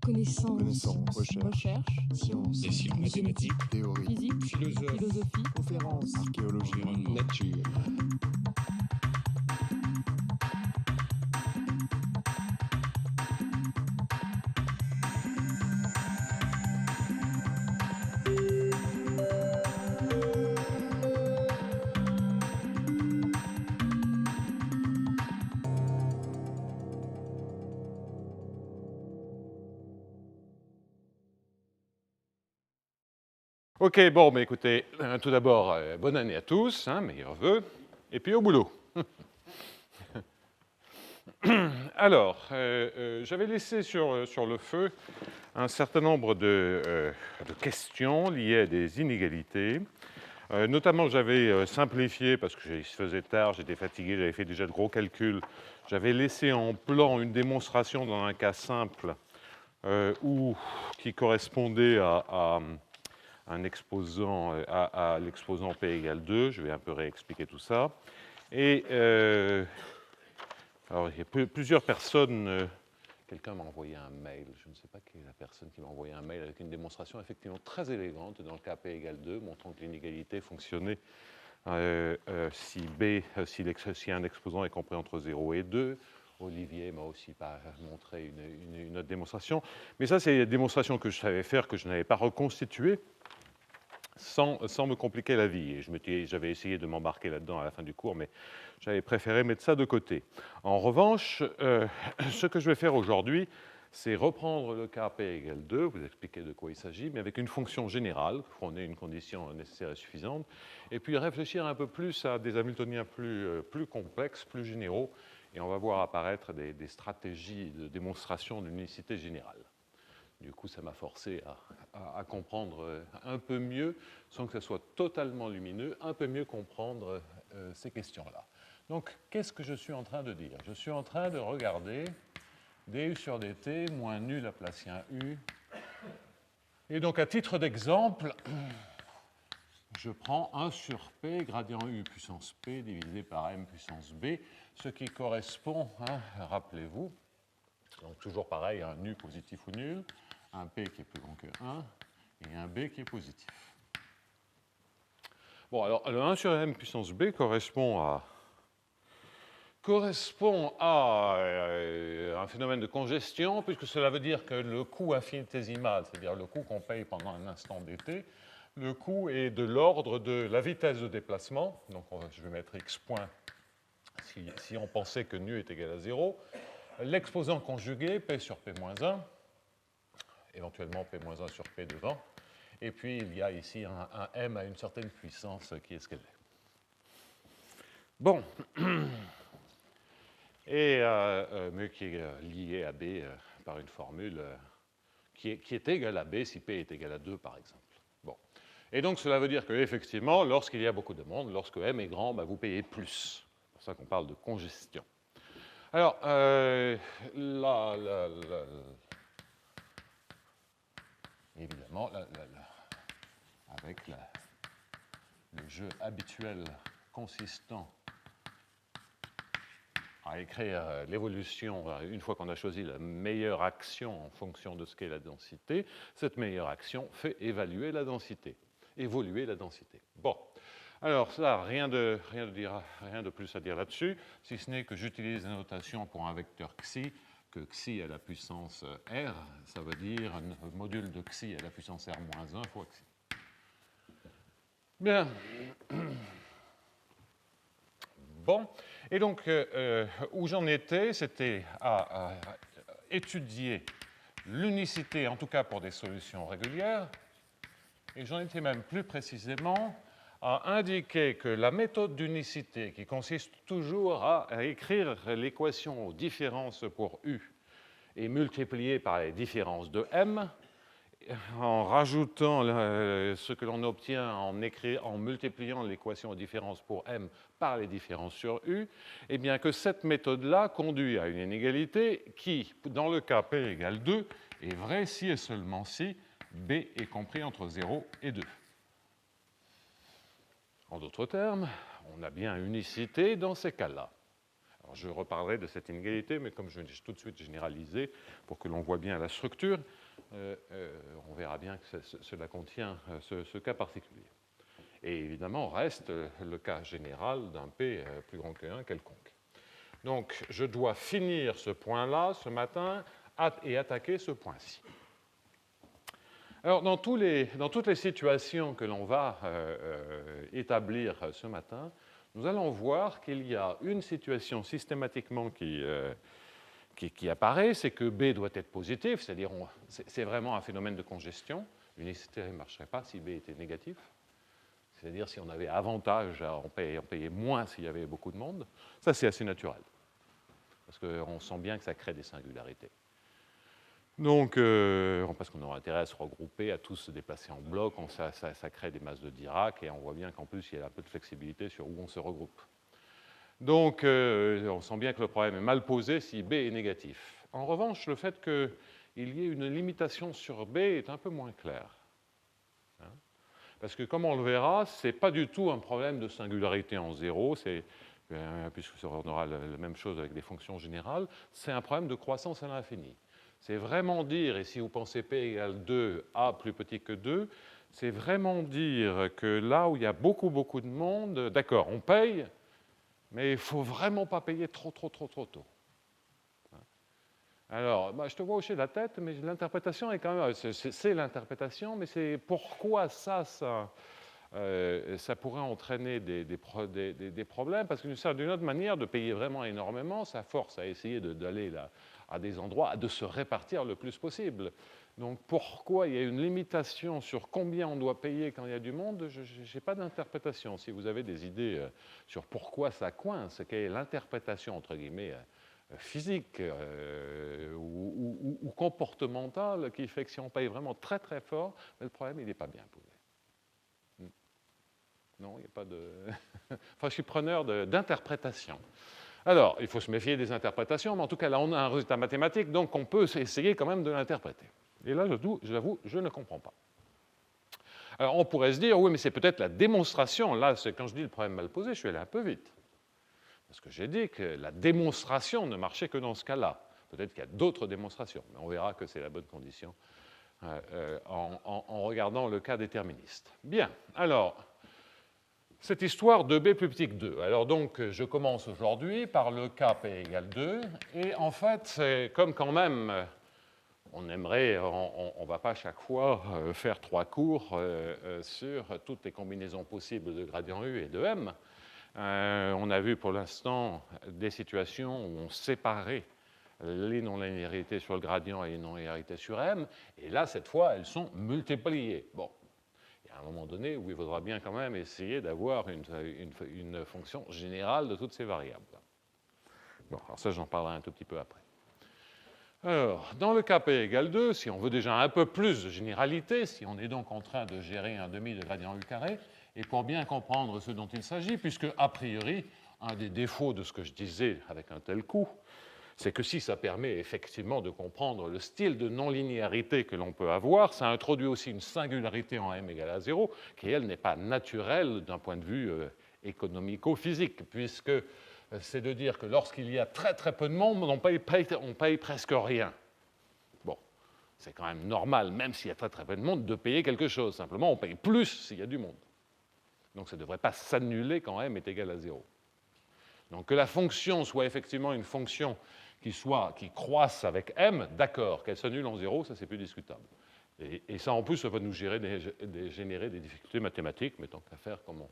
Connaissance, recherche, sciences, Sciences mathématiques, théorie, physique, philosophie, conférence, archéologie, environnement, nature. Ok, bon, mais écoutez, tout d'abord, bonne année à tous, hein, meilleurs vœux, et puis au boulot. Alors, j'avais laissé sur le feu un certain nombre de questions liées à des inégalités. Notamment, j'avais simplifié, parce que il se faisait tard, j'étais fatigué, j'avais fait déjà de gros calculs. J'avais laissé en plan une démonstration dans un cas simple qui correspondait à un exposant, à l'exposant P égale 2. Je vais un peu réexpliquer tout ça. Et alors, il y a plusieurs personnes. Quelqu'un m'a envoyé un mail, je ne sais pas qui est la personne qui m'a envoyé un mail avec une démonstration effectivement très élégante dans le cas P égale 2, montrant que l'inégalité fonctionnait si un exposant est compris entre 0 et 2. Olivier m'a aussi montré une autre démonstration. Mais ça, c'est une démonstration que je savais faire, que je n'avais pas reconstituée, sans me compliquer la vie. Et j'avais essayé de m'embarquer là-dedans à la fin du cours, mais j'avais préféré mettre ça de côté. En revanche, ce que je vais faire aujourd'hui, c'est reprendre le cas P égale 2, vous expliquer de quoi il s'agit, mais avec une fonction générale, pour qu'on ait une condition nécessaire et suffisante, et puis réfléchir un peu plus à des Hamiltoniens plus complexes, plus généraux, et on va voir apparaître des stratégies de démonstration d'une unicité générale. Du coup, ça m'a forcé à comprendre un peu mieux, sans que ce soit totalement lumineux, un peu mieux comprendre ces questions-là. Donc, qu'est-ce que je suis en train de dire? Je suis en train de regarder du sur dt moins nu laplacien u. Et donc, à titre d'exemple, je prends 1 sur p gradient u puissance p divisé par m puissance b, ce qui correspond, rappelez-vous, donc toujours pareil, un nu positif ou nul, un p qui est plus grand que 1 et un b qui est positif. Bon, alors le 1 sur m puissance b correspond à un phénomène de congestion, puisque cela veut dire que le coût infinitésimal, c'est-à-dire le coût qu'on paye pendant un instant dt, le coût est de l'ordre de la vitesse de déplacement, donc je vais mettre x point si on pensait que nu est égal à 0, l'exposant conjugué, p sur p-1, éventuellement p-1 sur p devant, et puis il y a ici un m à une certaine puissance qui est ce qu'elle est. Bon, et mais qui est lié à b par une formule qui est égale à b si p est égal à 2, par exemple. Bon. Et donc cela veut dire qu'effectivement, lorsqu'il y a beaucoup de monde, lorsque m est grand, vous payez plus. C'est pour ça qu'on parle de congestion. Alors, évidemment, avec le jeu habituel consistant à écrire l'évolution, une fois qu'on a choisi la meilleure action en fonction de ce qu'est la densité, cette meilleure action fait évoluer la densité. Bon, alors ça, rien de plus à dire là-dessus, si ce n'est que j'utilise la notation pour un vecteur xi, que xi à la puissance r, ça veut dire un module de xi à la puissance r moins 1 fois xi. Bien. Bon, et donc où j'en étais, c'était à étudier l'unicité, en tout cas pour des solutions régulières, et j'en étais même plus précisément à indiquer que la méthode d'unicité, qui consiste toujours à écrire l'équation aux différences pour u et multiplier par les différences de m, en rajoutant ce que l'on obtient en multipliant l'équation aux différences pour m par les différences sur u, eh bien que cette méthode-là conduit à une inégalité qui, dans le cas p égale 2, est vraie si et seulement si b est compris entre 0 et 2. En d'autres termes, on a bien unicité dans ces cas-là. Alors, je reparlerai de cette inégalité, mais comme je vais tout de suite généraliser pour que l'on voit bien la structure, on verra bien que cela contient ce cas particulier. Et évidemment, reste le cas général d'un P plus grand que 1 quelconque. Donc, je dois finir ce point-là ce matin et attaquer ce point-ci. Alors, dans toutes les situations que l'on va établir ce matin, nous allons voir qu'il y a une situation systématiquement qui apparaît, c'est que B doit être positif, c'est-à-dire c'est vraiment un phénomène de congestion. L'unicité ne marcherait pas si B était négatif. C'est-à-dire si on avait avantage à en payer moins s'il y avait beaucoup de monde. Ça, c'est assez naturel. Parce qu'on sent bien que ça crée des singularités. Donc, parce qu'on aura intérêt à se regrouper, à tous se déplacer en bloc, ça crée des masses de Dirac, et on voit bien qu'en plus, il y a un peu de flexibilité sur où on se regroupe. Donc, on sent bien que le problème est mal posé si B est négatif. En revanche, le fait qu'il y ait une limitation sur B est un peu moins clair. Parce que, comme on le verra, ce n'est pas du tout un problème de singularité en zéro, puisque on aura la même chose avec des fonctions générales, c'est un problème de croissance à l'infini. C'est vraiment dire, et si vous pensez P égale 2, A plus petit que 2, c'est vraiment dire que là où il y a beaucoup de monde, d'accord, on paye, mais il ne faut vraiment pas payer trop tôt. Alors, je te vois hocher la tête, mais l'interprétation est quand même... C'est l'interprétation, mais c'est pourquoi ça pourrait entraîner des problèmes, parce que d'une autre manière, de payer vraiment énormément, ça force à essayer d'aller à des endroits, de se répartir le plus possible. Donc pourquoi il y a une limitation sur combien on doit payer quand il y a du monde, je n'ai pas d'interprétation. Si vous avez des idées sur pourquoi ça coince, quelle est l'interprétation, entre guillemets, physique ou comportementale qui fait que si on paye vraiment très fort, le problème il n'est pas bien posé. Non, il n'y a pas de... Enfin, je suis preneur d'interprétation. Alors, il faut se méfier des interprétations, mais en tout cas, là, on a un résultat mathématique, donc on peut essayer quand même de l'interpréter. Et là, j'avoue, je ne comprends pas. Alors, on pourrait se dire, oui, mais c'est peut-être la démonstration. Là, quand je dis le problème mal posé, je suis allé un peu vite. Parce que j'ai dit que la démonstration ne marchait que dans ce cas-là. Peut-être qu'il y a d'autres démonstrations, mais on verra que c'est la bonne condition en regardant le cas déterministe. Bien, alors... cette histoire de B plus petit que 2. Alors donc, je commence aujourd'hui par le cas P égale 2, et en fait, c'est comme quand même, on aimerait, on ne va pas chaque fois faire 3 cours sur toutes les combinaisons possibles de gradient U et de M. On a vu pour l'instant des situations où on séparait les non-linéarités sur le gradient et les non-linéarités sur M, et là, cette fois, elles sont multipliées. Bon. À un moment donné où il faudra bien quand même essayer d'avoir une fonction générale de toutes ces variables. Bon, alors ça, j'en parlerai un tout petit peu après. Alors, dans le cas P égale 2, si on veut déjà un peu plus de généralité, si on est donc en train de gérer un demi de gradient U carré, et pour bien comprendre ce dont il s'agit, puisque, a priori, un des défauts de ce que je disais avec un tel coup, c'est que si ça permet effectivement de comprendre le style de non-linéarité que l'on peut avoir, ça introduit aussi une singularité en M égale à 0, qui, elle, n'est pas naturelle d'un point de vue économico-physique, puisque c'est de dire que lorsqu'il y a très peu de monde, on paye presque rien. Bon, c'est quand même normal, même s'il y a très peu de monde, de payer quelque chose. Simplement, on paye plus s'il y a du monde. Donc ça ne devrait pas s'annuler quand M est égal à 0. Donc que la fonction soit effectivement une fonction qui croisse avec M, d'accord, qu'elle s'annule en 0, ça c'est plus discutable. Et ça en plus, ça va nous générer des difficultés mathématiques, mais tant qu'à faire, comme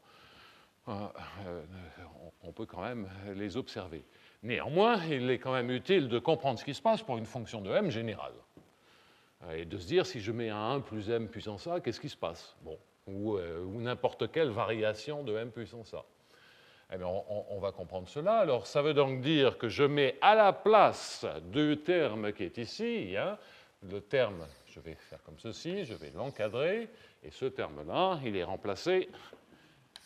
on peut quand même les observer. Néanmoins, il est quand même utile de comprendre ce qui se passe pour une fonction de M générale. Et de se dire, si je mets un 1 plus M puissance A, qu'est-ce qui se passe? Bon, ou n'importe quelle variation de M puissance A. Eh bien, on va comprendre cela. Alors, ça veut donc dire que je mets à la place du terme qui est ici, le terme, je vais faire comme ceci, je vais l'encadrer, et ce terme-là, il est remplacé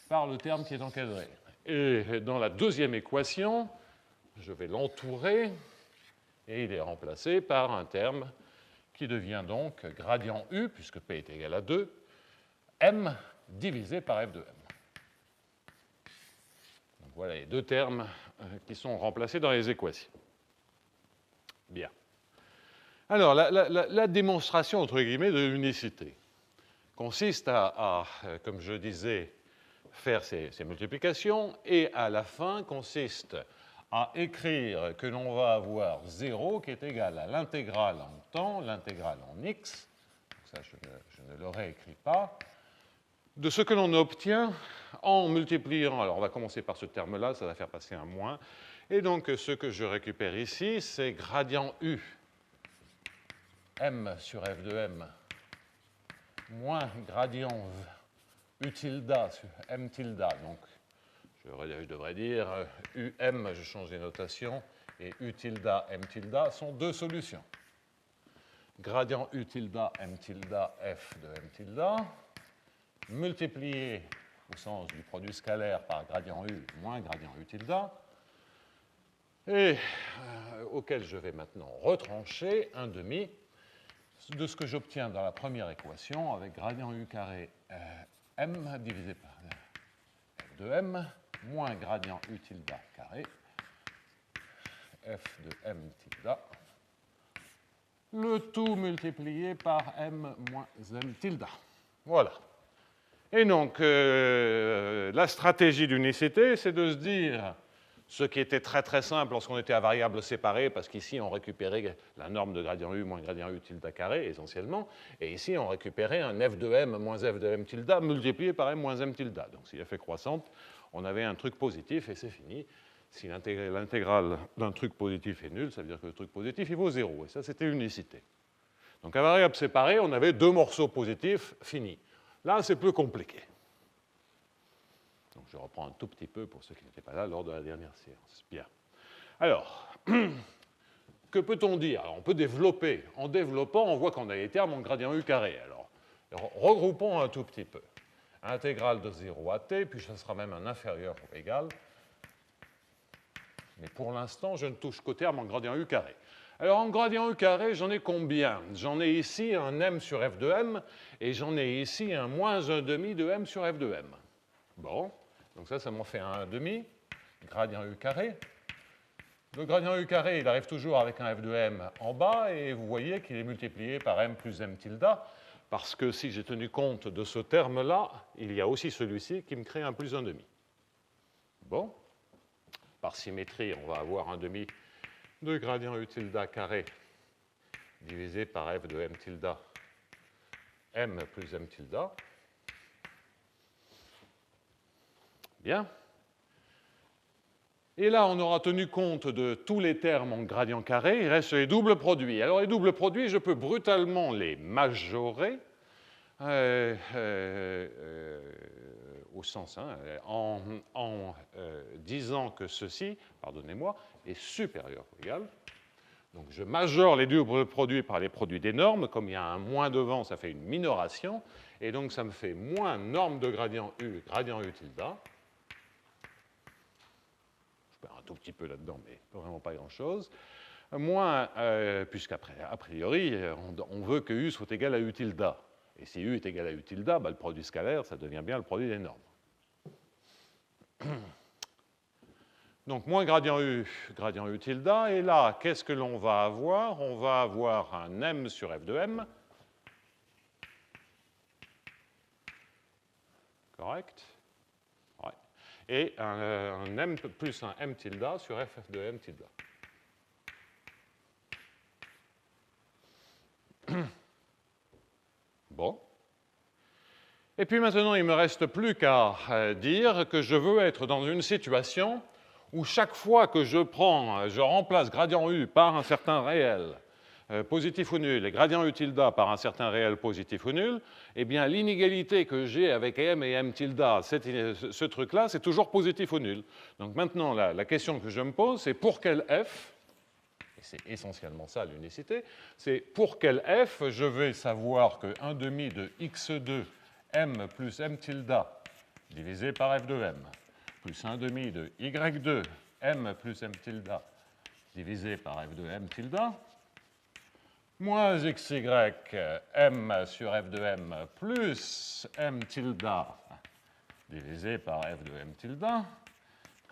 par le terme qui est encadré. Et dans la deuxième équation, je vais l'entourer, et il est remplacé par un terme qui devient donc gradient U, puisque P est égal à 2, M divisé par F de M. voilà les deux termes qui sont remplacés dans les équations. Bien. Alors, la démonstration, entre guillemets, de l'unicité consiste à, comme je disais, faire ces multiplications, et à la fin consiste à écrire que l'on va avoir 0 qui est égal à l'intégrale en temps, l'intégrale en x, ça je ne le réécris pas, de ce que l'on obtient en multipliant, alors on va commencer par ce terme-là, ça va faire passer un moins, et donc ce que je récupère ici, c'est gradient u, m sur f de m, moins gradient u tilde sur m tilde, donc je devrais dire um, je change les notations, et u tilde, m tilde sont deux solutions. Gradient u tilde, m tilde, f de m tilde, multiplié au sens du produit scalaire par gradient u moins gradient u tilde, et auquel je vais maintenant retrancher un demi de ce que j'obtiens dans la première équation avec gradient u carré m divisé par f de m moins gradient u tilde carré f de m tilde, le tout multiplié par m moins m tilde. Voilà. Et donc, la stratégie d'unicité, c'est de se dire ce qui était très très simple lorsqu'on était à variables séparées, parce qu'ici on récupérait la norme de gradient u moins gradient u tilde carré essentiellement, et ici on récupérait un f de m moins f de m tilde multiplié par m moins m tilde. Donc si f est croissante, on avait un truc positif et c'est fini. Si l'intégrale d'un truc positif est nulle, ça veut dire que le truc positif il vaut 0, et ça c'était l'unicité. Donc à variables séparées, on avait deux morceaux positifs finis. Là, c'est plus compliqué. Donc, je reprends un tout petit peu pour ceux qui n'étaient pas là lors de la dernière séance. Bien. Alors, que peut-on dire? Alors, on peut développer. En développant, on voit qu'on a les termes en gradient u carré. Alors, regroupons un tout petit peu. Intégrale de 0 à t, puis ça sera même un inférieur ou égal. Mais pour l'instant, je ne touche qu'au terme en gradient u carré. Alors, en gradient u carré, j'en ai combien? J'en ai ici un m sur f de m, et j'en ai ici un moins 1,5 de m sur f de m. Bon, donc ça m'en fait un 1,5, gradient u carré. Le gradient u carré, il arrive toujours avec un f de m en bas, et vous voyez qu'il est multiplié par m plus m tilde, parce que si j'ai tenu compte de ce terme-là, il y a aussi celui-ci qui me crée un plus 1,5. Bon, par symétrie, on va avoir 1,5 de gradient u tilde carré divisé par f de m tilde, m plus m tilde. Bien. Et là, on aura tenu compte de tous les termes en gradient carré. Il reste les doubles produits. Alors, les doubles produits, je peux brutalement les majorer au sens, en disant que ceci, pardonnez-moi, est supérieur ou égal. Donc, je majore les doubles produits par les produits des normes. Comme il y a un moins devant, ça fait une minoration. Et donc, ça me fait moins norme de gradient u tilde. Un tout petit peu là-dedans, mais vraiment pas grand-chose. Moins, puisqu'à priori, on veut que u soit égal à u tilde. Et si u est égal à u tilde, bah, le produit scalaire, ça devient bien le produit des normes. Donc, moins gradient u tilde. Et là, qu'est-ce que l'on va avoir? On va avoir un m sur f de m. Correct? Ouais. Et un m plus un m tilde sur f de m tilde. Bon. Et puis maintenant, il ne me reste plus qu'à dire que je veux être dans une situation où chaque fois que je remplace gradient u par un certain réel positif ou nul et gradient u tilde par un certain réel positif ou nul, eh bien l'inégalité que j'ai avec m et m tilde, ce truc-là, c'est toujours positif ou nul. Donc maintenant, la question que je me pose, c'est pour quel f, et c'est essentiellement ça l'unicité, c'est pour quel f je vais savoir que 1,5 de x2 m plus m tilde divisé par f de m plus 1,5 de y2 m plus m tilde divisé par f de m tilde moins xy m sur f de m plus m tilde divisé par f de m tilde,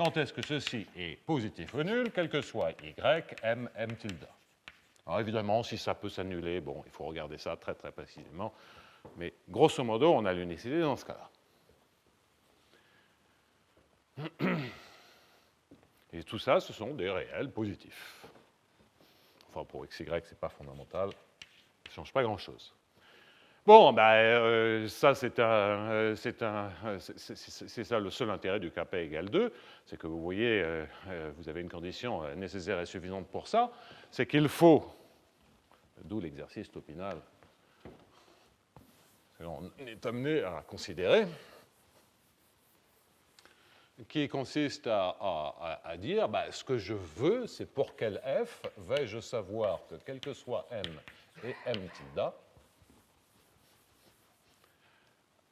quand est-ce que ceci est positif ou nul, quel que soit y, m, m tilde. Alors évidemment, si ça peut s'annuler, bon, il faut regarder ça très très précisément, mais grosso modo, on a l'unicité dans ce cas-là. Et tout ça, ce sont des réels positifs. Enfin, pour x, y, ce n'est pas fondamental, ça ne change pas grand-chose. Bon, ben, ça, c'est ça le seul intérêt du Kp égale 2, c'est que vous voyez, vous avez une condition nécessaire et suffisante pour ça, c'est qu'il faut, d'où l'exercice topinal, que l'on est amené à considérer, qui consiste à dire, ben, ce que je veux, c'est pour quel f vais-je savoir que quel que soit m et m tilde,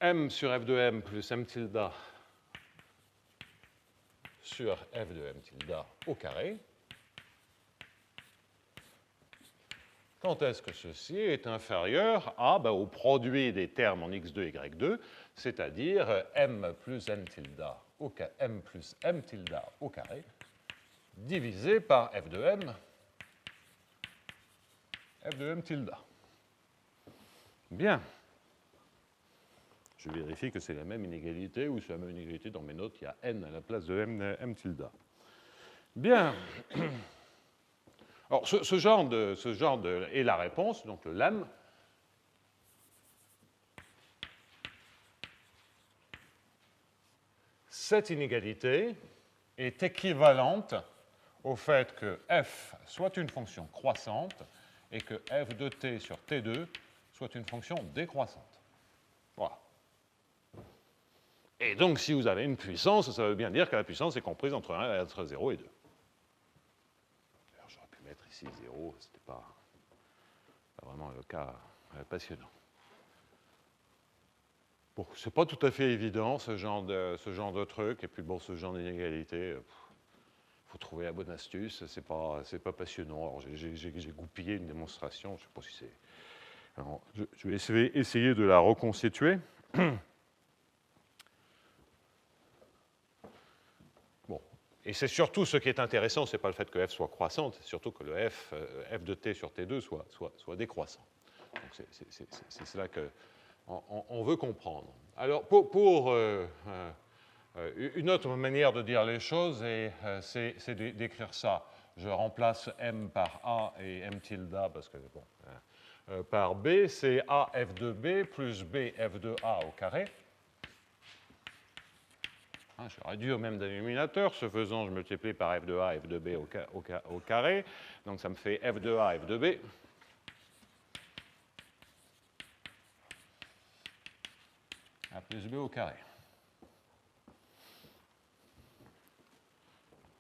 m sur f de m plus m tilde sur f de m tilde au carré, quand est-ce que ceci est inférieur à, ben, au produit des termes en x2, y2, c'est-à-dire m plus n tilde au m plus m tilde au carré, divisé par f de m tilde. Bien. Je vérifie que c'est la même inégalité, ou c'est la même inégalité dans mes notes, il y a n à la place de m tilde. Bien. Alors, ce genre de est la réponse, donc le lemme. Cette inégalité est équivalente au fait que f soit une fonction croissante et que f de t sur t2 soit une fonction décroissante. Voilà. Et donc, si vous avez une puissance, ça veut bien dire que la puissance est comprise entre 1 et entre 0 et 2. J'aurais pu mettre ici 0, ce n'était pas vraiment le cas passionnant. Bon, ce n'est pas tout à fait évident, ce genre de truc, et puis bon, ce genre d'inégalité, il faut trouver la bonne astuce, c'est pas passionnant. Alors, j'ai goupillé une démonstration, je ne sais pas si c'est... Alors, je vais essayer de la reconstituer. Bon, et c'est surtout ce qui est intéressant, ce n'est pas le fait que f soit croissante, c'est surtout que le f de t sur t2 soit décroissant. Donc c'est cela qu'on veut comprendre. Alors, pour une autre manière de dire les choses, c'est d'écrire ça. Je remplace m par a et m tilde, parce que, bon, par b, c'est a f de b plus b f de a au carré. Je réduis au même dénominateur. Ce faisant, je multiplie par f de a, f de b au carré. Donc, ça me fait f de a, f de b. A plus b au carré.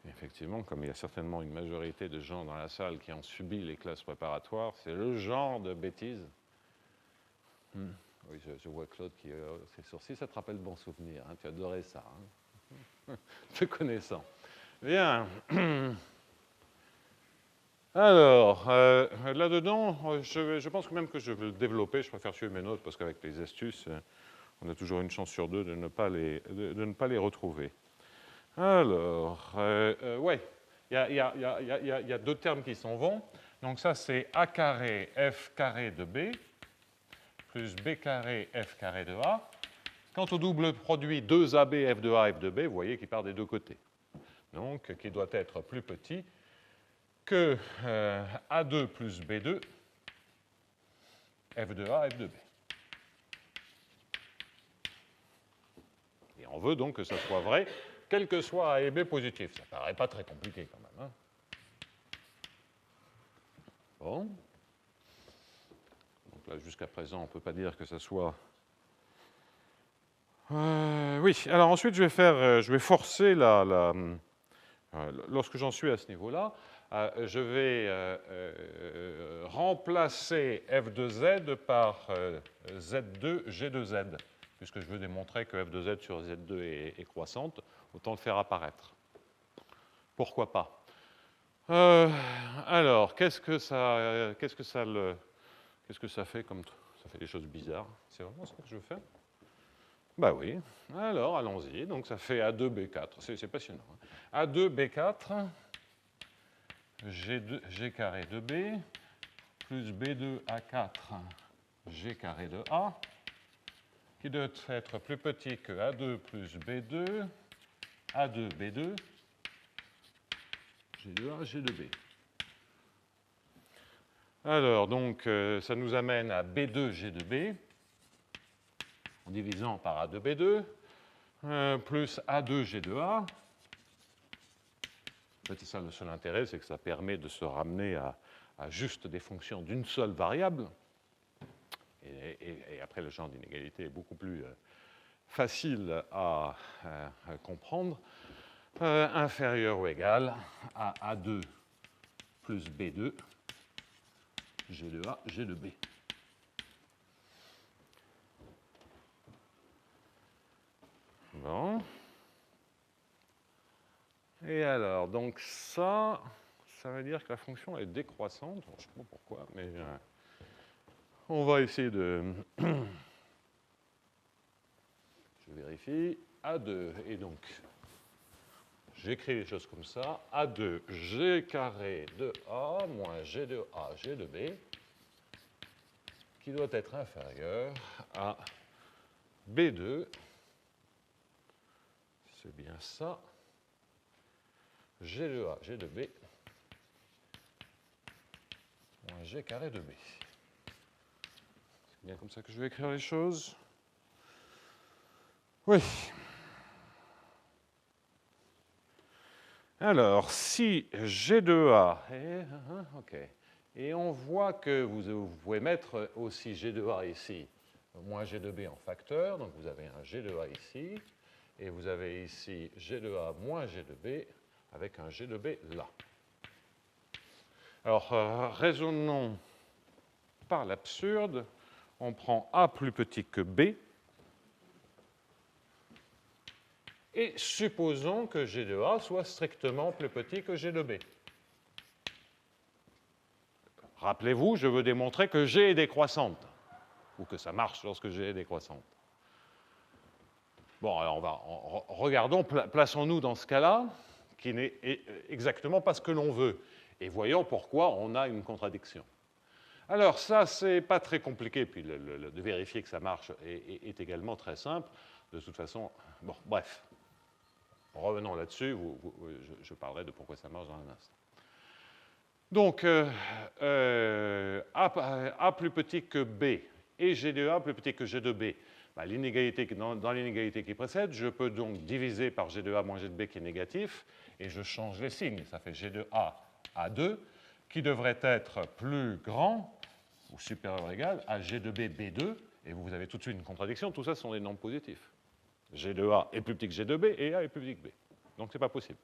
Effectivement, comme il y a certainement une majorité de gens dans la salle qui ont subi les classes préparatoires, c'est le genre de bêtises. Oui, je vois Claude qui ses sourcils, ça te rappelle bon souvenir, hein, tu adorais ça. Hein. Te connaissant. Bien. Alors, là-dedans, je pense même que je vais le développer, je préfère suivre mes notes parce qu'avec les astuces, on a toujours une chance sur deux de ne pas les retrouver. Alors, ouais, il y a deux termes qui s'en vont. Donc ça, c'est a carré f carré de b plus b carré f carré de a. Quant au double produit 2ab f de a, f de b, vous voyez qu'il part des deux côtés. Donc, qui doit être plus petit que a2 plus b2 f de a, f de b. Et on veut donc que ça soit vrai, quel que soit a et b positif. Ça ne paraît pas très compliqué quand même. Hein. Bon. Donc là, jusqu'à présent, on ne peut pas dire que ça soit... oui, alors ensuite, je vais forcer lorsque j'en suis à ce niveau-là, je vais remplacer f de z par z2 g de z, puisque je veux démontrer que f de z sur z2 est croissante, autant le faire apparaître. Pourquoi pas? Alors, qu'est-ce que ça fait comme... Ça fait des choses bizarres. C'est vraiment ce que je veux faire? Bah oui. Alors, allons-y. Donc, ça fait A2B4. C'est passionnant. A2B4, G carré de B, plus B2A4, G carré de A, qui doit être plus petit que A2 plus B2, A2, B2, G2A, G2B. Alors, donc, ça nous amène à B2, G2B, en divisant par A2, B2, plus A2, G2A. En fait, c'est ça le seul intérêt, c'est que ça permet de se ramener à juste des fonctions d'une seule variable. Et après, le genre d'inégalité est beaucoup plus facile à comprendre. Inférieur ou égal à A2 plus B2, G2A, G2B. Bon. Et alors, donc ça veut dire que la fonction est décroissante. Je ne sais pas pourquoi, mais on va essayer de... Je vérifie. A2, et donc, j'écris les choses comme ça. A2, G carré de A moins G de A, G de B, qui doit être inférieur à B2, c'est bien ça, G de A, G de B, moins G carré de B. C'est bien comme ça que je vais écrire les choses. Oui. Alors, si G de A, ok, et on voit que vous pouvez mettre aussi G de A ici, moins G de B en facteur, donc vous avez un G de A ici, et vous avez ici G de A moins G de B, avec un G de B là. Alors, raisonnons par l'absurde, on prend A plus petit que B, et supposons que G de A soit strictement plus petit que G de B. Rappelez-vous, je veux démontrer que G est décroissante, ou que ça marche lorsque G est décroissante. Bon, alors regardons, plaçons-nous dans ce cas-là, qui n'est exactement pas ce que l'on veut, et voyons pourquoi on a une contradiction. Alors ça, c'est pas très compliqué, puis de vérifier que ça marche est également très simple. De toute façon, bon, bref. Revenons là-dessus, je parlerai de pourquoi ça marche dans un instant. Donc, A plus petit que B et G de A plus petit que G de B. Bah, dans l'inégalité qui précède, je peux donc diviser par G de A moins G de B qui est négatif, et je change les signes. Ça fait G de A, A2, qui devrait être plus grand ou supérieur ou égal à G de B, B2, et vous avez tout de suite une contradiction. Tout ça sont des nombres positifs. G de A est plus petit que G de B et A est plus petit que B. Donc, ce n'est pas possible.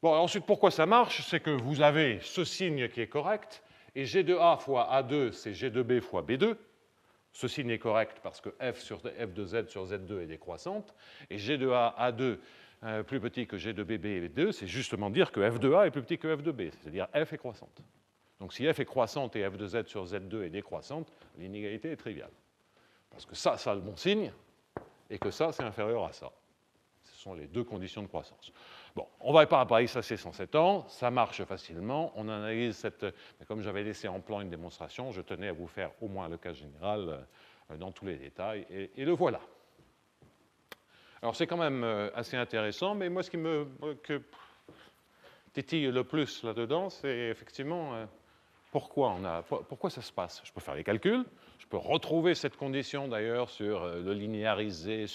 Bon, ensuite, pourquoi ça marche? C'est que vous avez ce signe qui est correct, et G de A fois A2, c'est G de B fois B2. Ce signe est correct parce que F de Z sur Z2 est décroissante, et G de A, A2, plus petit que G de B, B2, c'est justement dire que F de A est plus petit que F de B, c'est-à-dire F est croissante. Donc, si F est croissante et F de Z sur Z2 est décroissante, l'inégalité est triviale. Parce que ça a le bon signe, et que ça, c'est inférieur à ça. Ce sont les deux conditions de croissance. Bon, on va pas appareiller ça, c'est 107 ans, ça marche facilement, on analyse cette... Mais comme j'avais laissé en plan une démonstration, je tenais à vous faire au moins le cas général dans tous les détails, et le voilà. Alors c'est quand même assez intéressant, mais moi ce qui me titille le plus là-dedans, c'est effectivement pourquoi ça se passe. Je peux faire les calculs, je peux retrouver cette condition d'ailleurs sur le linéarisé,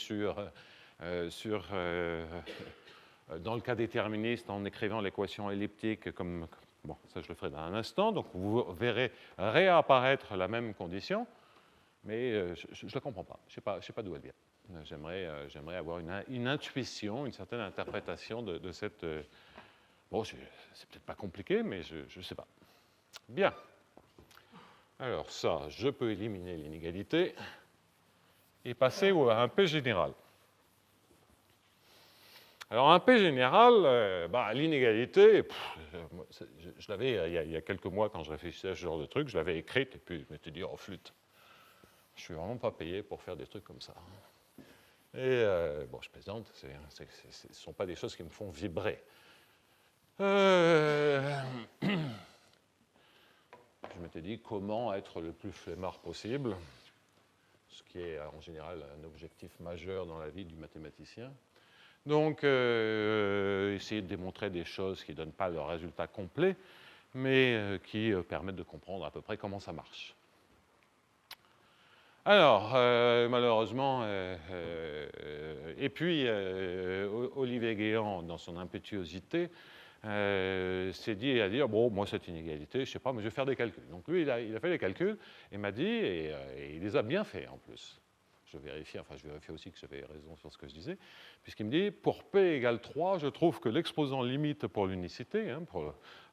dans le cas déterministe en écrivant l'équation elliptique comme... Bon, ça je le ferai dans un instant, donc vous verrez réapparaître la même condition, mais je ne la comprends pas, je ne sais pas d'où elle vient. J'aimerais avoir une intuition, une certaine interprétation de cette... Bon, c'est peut-être pas compliqué, mais je ne sais pas. Bien. Alors ça, je peux éliminer l'inégalité et passer à un P général. Alors un P général, l'inégalité, je l'avais il y a quelques mois quand je réfléchissais à ce genre de truc, je l'avais écrite et puis je m'étais dit, oh flûte, Je suis vraiment pas payé pour faire des trucs comme ça. Et bon, je plaisante, ce ne sont pas des choses qui me font vibrer. Je m'étais dit comment être le plus flemmard possible, ce qui est en général un objectif majeur dans la vie du mathématicien. Donc, essayer de démontrer des choses qui ne donnent pas le résultat complet, mais qui permettent de comprendre à peu près comment ça marche. Alors, malheureusement, et puis Olivier Guéant, dans son impétuosité, s'est dit à dire, bon, moi cette inégalité, je ne sais pas, mais je vais faire des calculs. Donc lui, il a fait les calculs et m'a dit, et il les a bien faits en plus. Je vérifie aussi que j'avais raison sur ce que je disais, puisqu'il me dit, pour P égale 3, je trouve que l'exposant limite pour l'unicité, hein,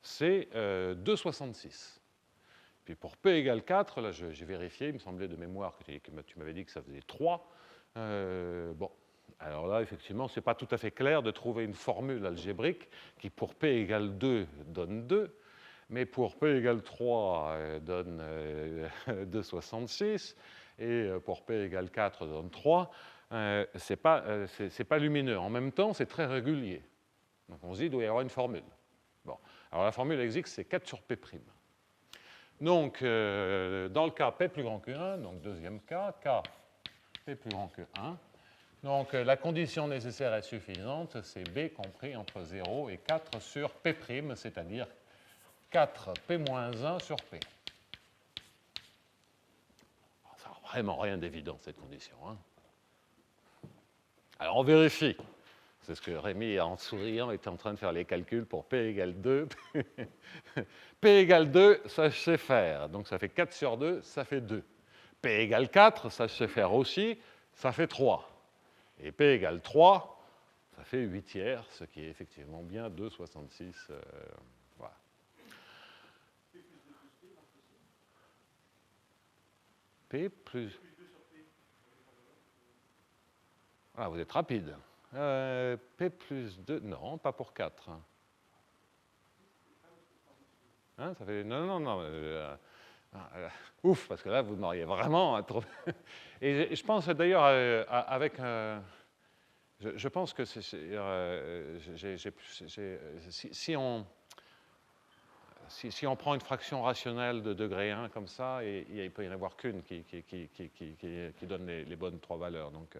c'est 2,66. Puis pour P égale 4, là j'ai vérifié, il me semblait de mémoire que tu m'avais dit que ça faisait 3. Bon, alors là, effectivement, ce n'est pas tout à fait clair de trouver une formule algébrique qui, pour P égale 2, donne 2, mais pour P égale 3, donne 2,66, et pour P égale 4, donne 3. Ce n'est pas lumineux. En même temps, c'est très régulier. Donc on se dit qu'il doit y avoir une formule. Bon, alors la formule existe, c'est 4 sur P'. Donc, dans le cas P plus grand que 1, donc deuxième cas, K P plus grand que 1, donc la condition nécessaire est suffisante, c'est B compris entre 0 et 4 sur P', c'est-à-dire 4 P-1 sur P. Ça n'a vraiment rien d'évident, cette condition. Hein. Alors, on vérifie. C'est ce que Rémi, en souriant, était en train de faire les calculs pour P égale 2. P égale 2, ça je sais faire. Donc ça fait 4 sur 2, ça fait 2. P égale 4, ça je sais faire aussi, ça fait 3. Et P égale 3, ça fait 8 tiers, ce qui est effectivement bien 2,66. Voilà. P plus... Ah, vous êtes rapide. P plus 2, non, pas pour 4. Hein, ça fait... Non. Ouf, parce que là, vous m'auriez vraiment trouvé. Et je pense d'ailleurs, avec... je pense que si on prend une fraction rationnelle de degré 1 comme ça, il ne peut y en avoir qu'une qui donne les bonnes 3 valeurs. Donc,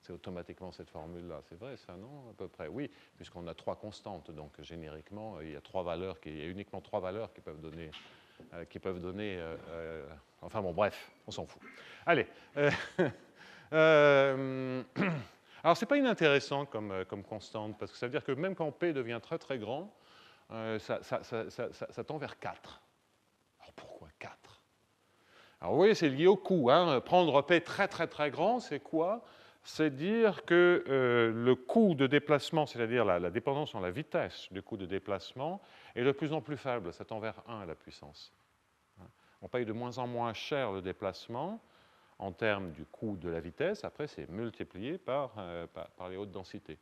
c'est automatiquement cette formule-là. C'est vrai, ça, non? À peu près, oui, puisqu'on a 3 constantes. Donc, génériquement, il y a uniquement 3 valeurs qui peuvent donner... enfin, bon, bref, on s'en fout. Allez. Alors, ce n'est pas inintéressant comme constante, parce que ça veut dire que même quand P devient très, très grand, ça tend vers 4. Alors, pourquoi 4? Alors, vous voyez, c'est lié au coût. Hein. Prendre P très, très, très grand, c'est quoi? C'est dire que le coût de déplacement, c'est-à-dire la dépendance sur la vitesse du coût de déplacement, est de plus en plus faible, ça tend vers 1 à la puissance. On paye de moins en moins cher le déplacement en termes du coût de la vitesse, après c'est multiplié par les hautes densités.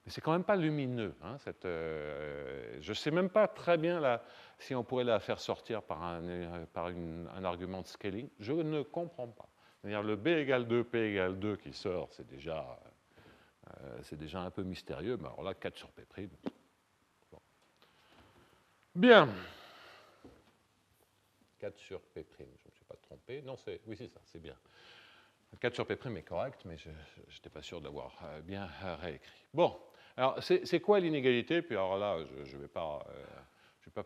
Mais c'est quand même pas lumineux. Hein, je ne sais même pas très bien si on pourrait la faire sortir par un argument de scaling. Je ne comprends pas. C'est-à-dire le B égale 2, P égale 2 qui sort, c'est déjà un peu mystérieux, mais alors là, 4 sur P'. Bon. Bien. 4 sur P', je ne me suis pas trompé. Non, oui, c'est ça, c'est bien. 4 sur P' est correct, mais je n'étais pas sûr d'avoir bien réécrit. Bon, alors c'est quoi l'inégalité? Puis alors là, je ne vais pas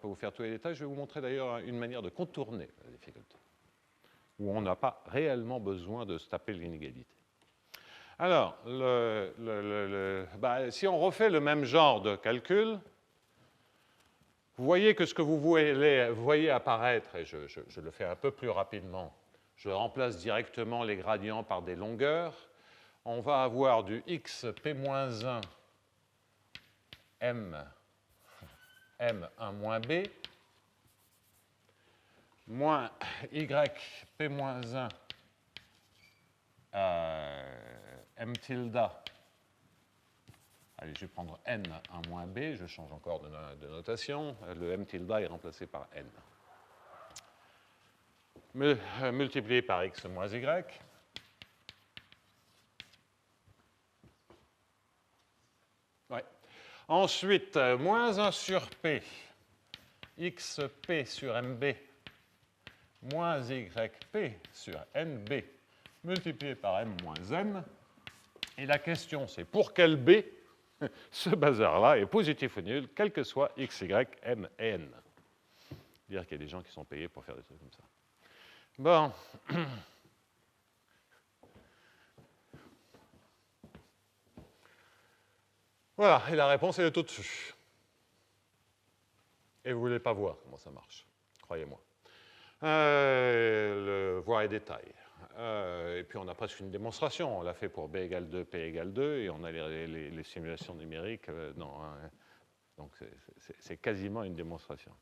vous faire tous les détails, je vais vous montrer d'ailleurs une manière de contourner la difficulté, où on n'a pas réellement besoin de se taper l'inégalité. Alors, si on refait le même genre de calcul, vous voyez que ce que vous voyez apparaître, et je le fais un peu plus rapidement, je remplace directement les gradients par des longueurs, on va avoir du x p-1 m1 moins b, moins y p-1 m tilde. Allez, je vais prendre n 1 moins b, je change encore de notation. Le m tilde est remplacé par n. multiplié par x moins y. Ouais. Ensuite, moins 1 sur p, xp sur mb, moins yp sur nb, multiplié par m moins n. Et la question, c'est pour quel b ce bazar-là est positif ou nul, quel que soit x, y, m et n. Dire qu'il y a des gens qui sont payés pour faire des trucs comme ça. Bon. Voilà, et la réponse, elle est au-dessus. Et vous ne voulez pas voir comment ça marche, croyez-moi. Voir les détails. Et puis on a presque une démonstration. On l'a fait pour B égale 2, P égale 2, et on a les simulations numériques. Donc c'est quasiment une démonstration.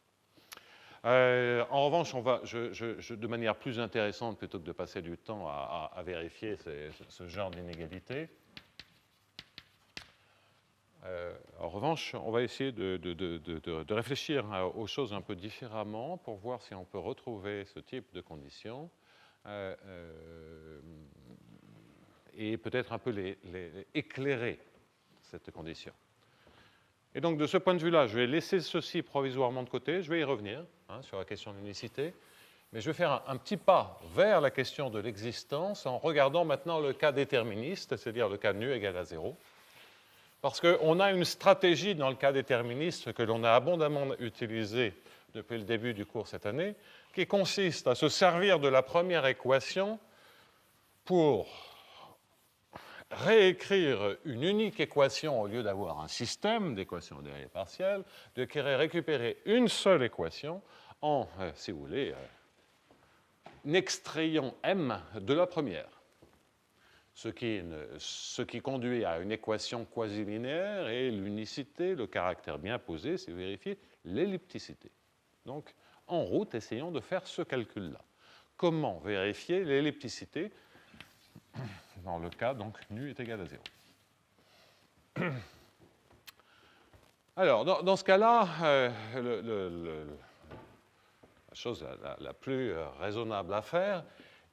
En revanche, on va, de manière plus intéressante, plutôt que de passer du temps à vérifier ce genre d'inégalité, en revanche, on va essayer de réfléchir aux choses un peu différemment pour voir si on peut retrouver ce type de conditions et peut-être un peu éclairer cette condition. Et donc, de ce point de vue-là, je vais laisser ceci provisoirement de côté. Je vais y revenir sur la question de l'unicité. Mais je vais faire un petit pas vers la question de l'existence en regardant maintenant le cas déterministe, c'est-à-dire le cas nu égale à 0. Parce qu'on a une stratégie dans le cas déterministe que l'on a abondamment utilisée depuis le début du cours cette année, qui consiste à se servir de la première équation pour réécrire une unique équation au lieu d'avoir un système d'équations dérivées partielles, de récupérer une seule équation en, si vous voulez, extrayant m de la première. Ce qui conduit à une équation quasi-linéaire et l'unicité, le caractère bien posé, c'est vérifier l'ellipticité. Donc, en route, essayons de faire ce calcul-là. Comment vérifier l'ellipticité dans le cas, donc, nu est égal à 0. Alors, dans ce cas-là, la chose la plus raisonnable à faire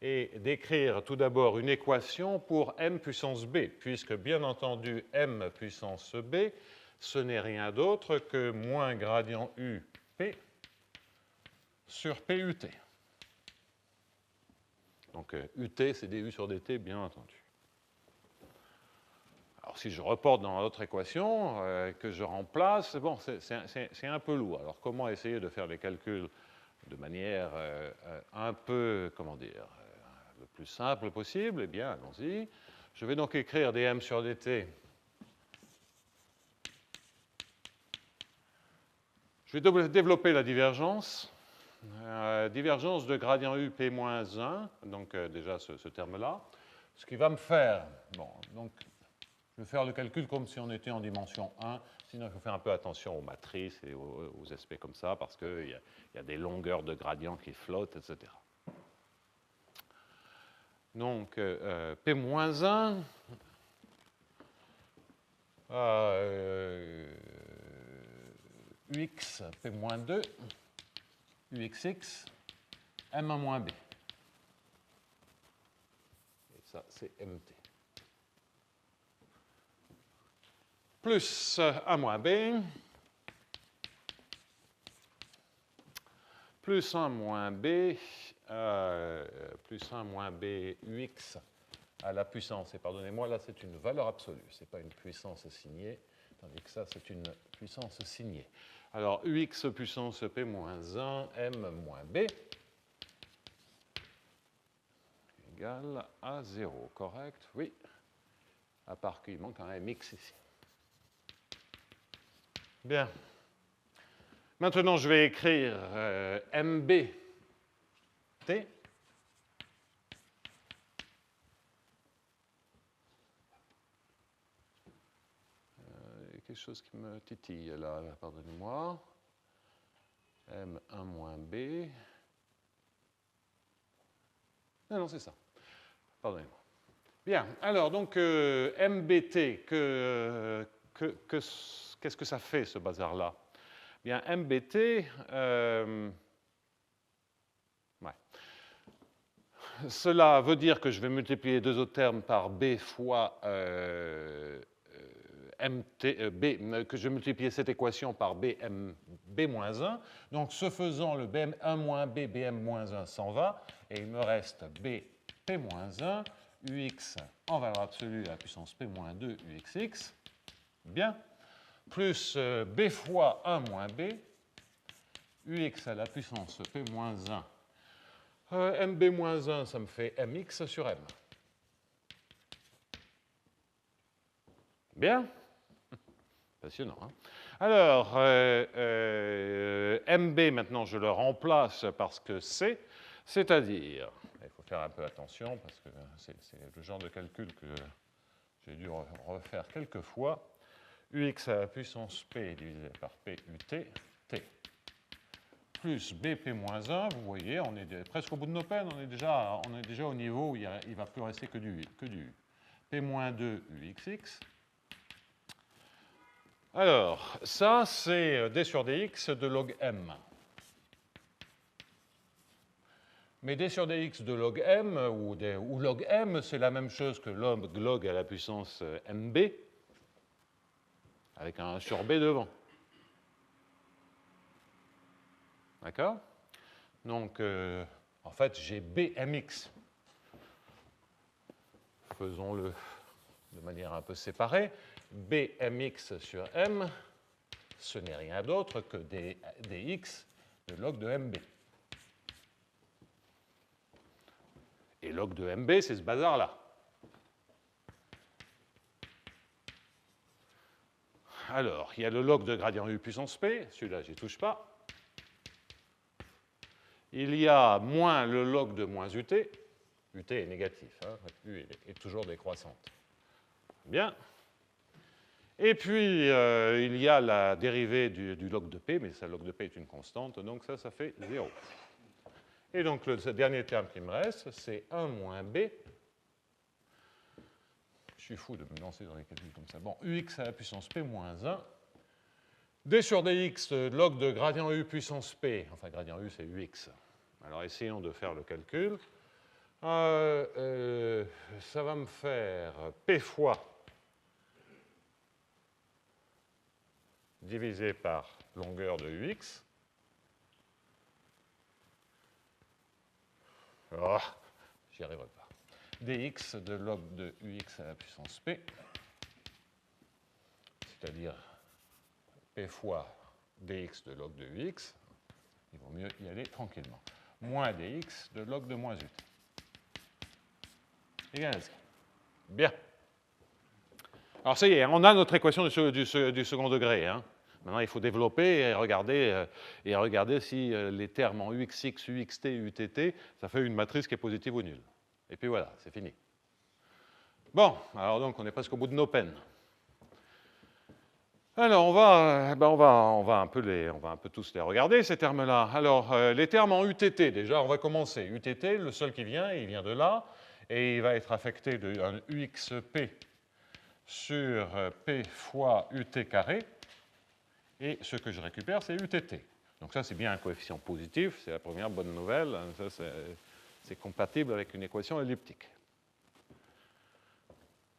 est d'écrire tout d'abord une équation pour m puissance b, puisque, bien entendu, m puissance b, ce n'est rien d'autre que moins gradient u p sur put. Donc, ut, c'est du sur dt, bien entendu. Alors, si je reporte dans l'autre équation, que je remplace, bon, c'est un peu lourd. Alors, comment essayer de faire les calculs de manière un peu, comment dire, le plus simple possible? Eh bien, allons-y. Je vais donc écrire dm sur dt. Je vais développer la divergence. Divergence de gradient u p moins 1, donc déjà ce terme-là. Ce qui va me faire, bon, donc je vais faire le calcul comme si on était en dimension 1, sinon il faut faire un peu attention aux matrices et aux aspects comme ça, parce qu'il y a des longueurs de gradient qui flottent, etc. Donc, P-1, UX, P-2, UXX, M1-B. Et ça, c'est MT. Plus A-B, plus 1-B, plus 1-B UX à la puissance. Et pardonnez-moi, là, c'est une valeur absolue. Ce n'est pas une puissance signée, tandis que ça, c'est une puissance signée. Alors, UX puissance P-1, M-B égale à 0. Correct? Oui. À part qu'il manque un MX ici. Bien. Maintenant, je vais écrire MB T. Quelque chose qui me titille là, pardonnez-moi. M1-B. Non, c'est ça. Pardonnez-moi. Bien, alors, donc, MBT, qu'est-ce que ça fait, ce bazar-là? Bien, MBT, ouais. cela veut dire que je vais multiplier les deux autres termes par b fois b, que je vais multiplier cette équation par b-1. Donc, ce faisant, le bm1 moins b, bm-1 s'en va, et il me reste bp-1, ux en valeur absolue à la puissance p-2 uxx, bien, plus b fois 1 moins b, ux à la puissance p-1, mb-1, ça me fait mx sur m. Bien. Passionnant. Hein? Alors, MB, maintenant, je le remplace par ce que c'est-à-dire, il faut faire un peu attention parce que c'est le genre de calcul que j'ai dû refaire quelques fois. UX à la puissance P divisé par PUT, T, plus BP-1, vous voyez, on est presque au bout de nos peines, on est déjà au niveau où il ne va plus rester que du U. P-2 UXX. Alors, ça, c'est d sur dx de log m. Mais d sur dx de log m, ou log m, c'est la même chose que log à la puissance mb, avec un 1 sur b devant. D'accord? Donc, en fait, j'ai bmx. Faisons-le de manière un peu séparée. bmx sur m, ce n'est rien d'autre que dx de log de mb. Et log de mb, c'est ce bazar-là. Alors, il y a le log de gradient u puissance p, celui-là, je n'y touche pas. Il y a moins le log de moins ut. Ut est négatif, hein, u est toujours décroissante. Bien. Et puis, il y a la dérivée du log de p, mais ça, log de p est une constante, donc ça fait 0. Et donc, le dernier terme qui me reste, c'est 1 moins b. Je suis fou de me lancer dans les calculs comme ça. Bon, ux à la puissance p-1. d sur dx, log de gradient u puissance p. Enfin, gradient u, c'est ux. Alors, essayons de faire le calcul. Ça va me faire p fois divisé par longueur de ux. Oh, j'y arriverai pas. dx de log de ux à la puissance p, c'est-à-dire p fois dx de log de ux, il vaut mieux y aller tranquillement, moins dx de log de moins ut. Égal à 0. Bien. Alors ça y est, on a notre équation du second degré. Hein. Maintenant, il faut développer et regarder si les termes en uxx, uxt, utt, ça fait une matrice qui est positive ou nulle. Et puis voilà, c'est fini. Bon, alors donc on est presque au bout de nos peines. Alors on va un peu tous les regarder, ces termes-là. Alors les termes en utt, déjà on va commencer. Utt, le seul qui vient, il vient de là, et il va être affecté d'un uxp sur p fois ut carré. Et ce que je récupère, c'est UTT. Donc ça, c'est bien un coefficient positif, c'est la première bonne nouvelle. Ça, c'est compatible avec une équation elliptique.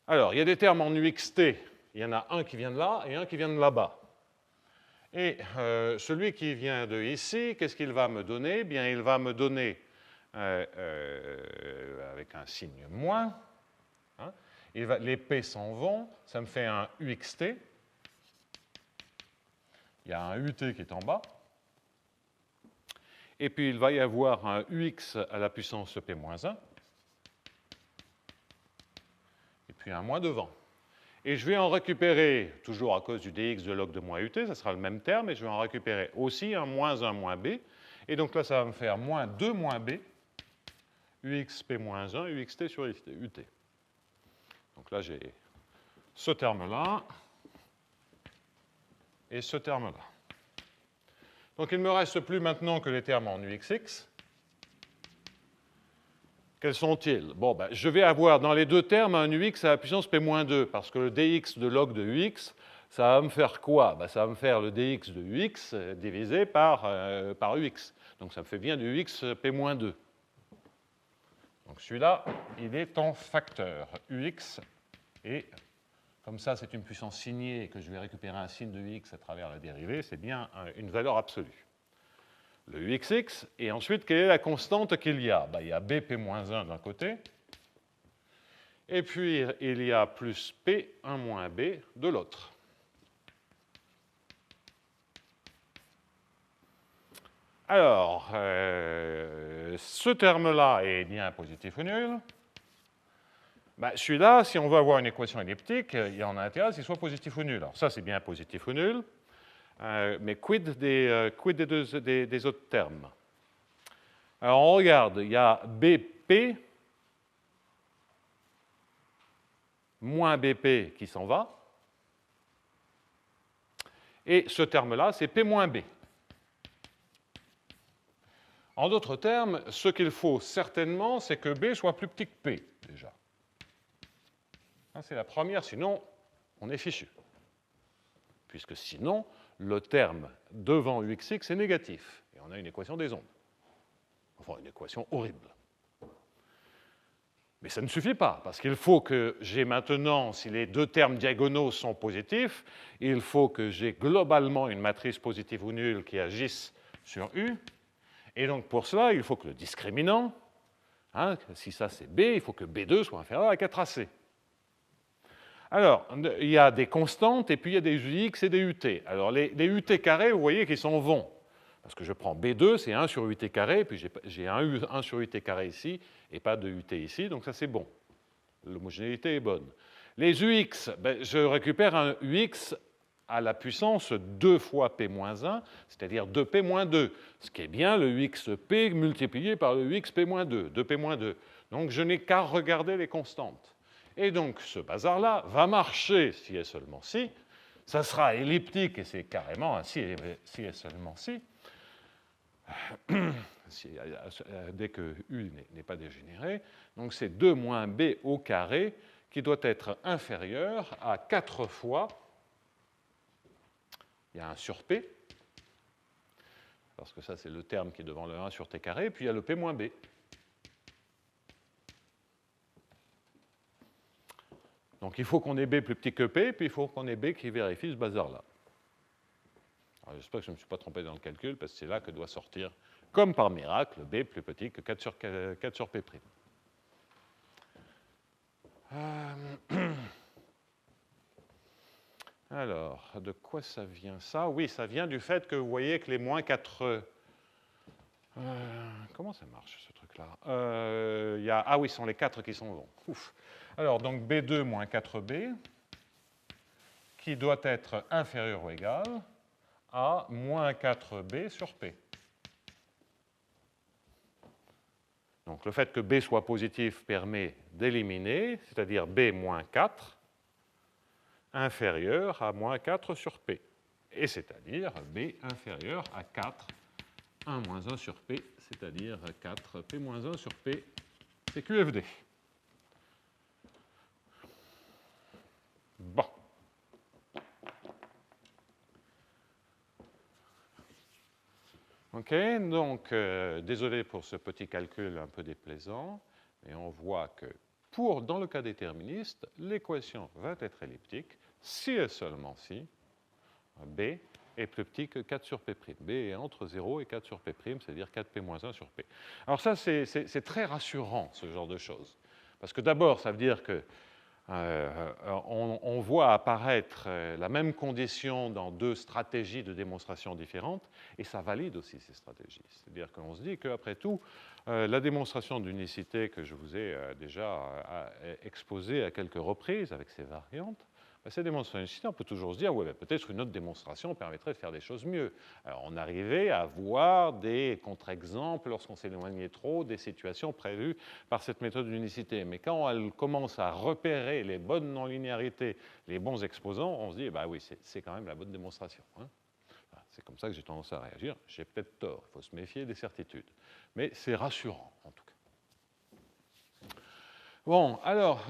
Alors, il y a des termes en UXT, il y en a un qui vient de là et un qui vient de là-bas. Et celui qui vient de ici, qu'est-ce qu'il va me donner? Bien, il va me donner, avec un signe moins, hein, les P s'en vont, ça me fait un UXT. Il y a un UT qui est en bas. Et puis, il va y avoir un UX à la puissance P-1. Et puis, un moins devant. Et je vais en récupérer, toujours à cause du dx de log de moins UT, ça sera le même terme, et je vais en récupérer aussi un moins B. Et donc là, ça va me faire moins 2 moins B, UX P-1, UXT sur UT. Donc là, j'ai ce terme-là. Et ce terme-là. Donc il ne me reste plus maintenant que les termes en uxx. Quels sont-ils? Bon, ben, je vais avoir dans les deux termes un ux à la puissance p-2, parce que le dx de log de ux, ça va me faire quoi? Ben, ça va me faire le dx de ux divisé par ux. Donc ça me fait bien du ux p-2. Donc celui-là, il est en facteur UX, et comme ça, c'est une puissance signée et que je vais récupérer un signe de UX à travers la dérivée, c'est bien une valeur absolue. Le UXX, et ensuite, quelle est la constante qu'il y a? Il y a BP-1 d'un côté, et puis il y a plus P1 moins B de l'autre. Alors, ce terme-là est bien positif ou nul. Celui-là, si on veut avoir une équation elliptique, il y en a intérêt qu'il soit positif ou nul. Alors ça, c'est bien positif ou nul. Mais quid des autres termes? Alors on regarde, il y a BP moins BP qui s'en va. Et ce terme-là, c'est P moins B. En d'autres termes, ce qu'il faut certainement, c'est que B soit plus petit que P, déjà. C'est la première, sinon on est fichu. Puisque sinon, le terme devant UXX est négatif. Et on a une équation des ondes. Enfin, une équation horrible. Mais ça ne suffit pas, parce qu'il faut que j'ai maintenant, si les deux termes diagonaux sont positifs, il faut que j'ai globalement une matrice positive ou nulle qui agisse sur U. Et donc pour cela, il faut que le discriminant, si ça c'est B, il faut que B2 soit inférieur à 4AC. Alors, il y a des constantes et puis il y a des UX et des UT. Alors les UT carrés, vous voyez qu'ils s'en vont. Parce que je prends B2, c'est 1 sur UT carré, puis j'ai 1 sur UT carré ici, et pas de UT ici, donc ça c'est bon. L'homogénéité est bonne. Les UX, je récupère un UX à la puissance 2 fois P-1, c'est-à-dire 2P-2, ce qui est bien le UXP multiplié par le UXP-2, 2P-2. Donc je n'ai qu'à regarder les constantes. Et donc ce bazar-là va marcher si et seulement si. Ça sera elliptique, et c'est carrément un si et seulement si. Dès que U n'est pas dégénéré. Donc c'est 2 moins B au carré qui doit être inférieur à 4 fois, il y a un sur P, parce que ça c'est le terme qui est devant le 1 sur T carré, puis il y a le P moins B. Donc il faut qu'on ait B plus petit que P, puis il faut qu'on ait B qui vérifie ce bazar-là. J'espère que je ne me suis pas trompé dans le calcul, parce que c'est là que doit sortir, comme par miracle, B plus petit que 4 sur P'. Alors, de quoi ça vient ça? Oui, ça vient du fait que vous voyez que les moins 4... comment ça marche ce truc-là? Ah oui, ce sont les 4 qui sont longs. Ouf. Alors, donc B2 moins 4B, qui doit être inférieur ou égal à moins 4B sur P. Donc le fait que B soit positif permet d'éliminer, c'est-à-dire B moins 4 inférieur à moins 4 sur P. Et c'est-à-dire B inférieur à 4, 1 moins 1 sur P, c'est-à-dire 4 P moins 1 sur P, c'est QFD. Bon. OK, donc, désolé pour ce petit calcul un peu déplaisant, mais on voit que dans le cas déterministe, l'équation va être elliptique si et seulement si B est plus petit que 4 sur P'. B est entre 0 et 4 sur P', c'est-à-dire 4P moins 1 sur P. Alors ça, c'est très rassurant, ce genre de choses. Parce que d'abord, ça veut dire que on voit apparaître la même condition dans deux stratégies de démonstration différentes, et ça valide aussi ces stratégies. C'est-à-dire qu'on se dit qu'après tout, la démonstration d'unicité que je vous ai déjà exposée à quelques reprises avec ces variantes, ces démonstrations d'unicité, on peut toujours se dire, ouais, peut-être une autre démonstration permettrait de faire des choses mieux. Alors, on arrivait à voir des contre-exemples lorsqu'on s'éloignait trop des situations prévues par cette méthode d'unicité. Mais quand elle commence à repérer les bonnes non-linéarités, les bons exposants, on se dit, bah oui, c'est quand même la bonne démonstration. Hein. C'est comme ça que j'ai tendance à réagir. J'ai peut-être tort, il faut se méfier des certitudes. Mais c'est rassurant, en tout cas. Bon, alors,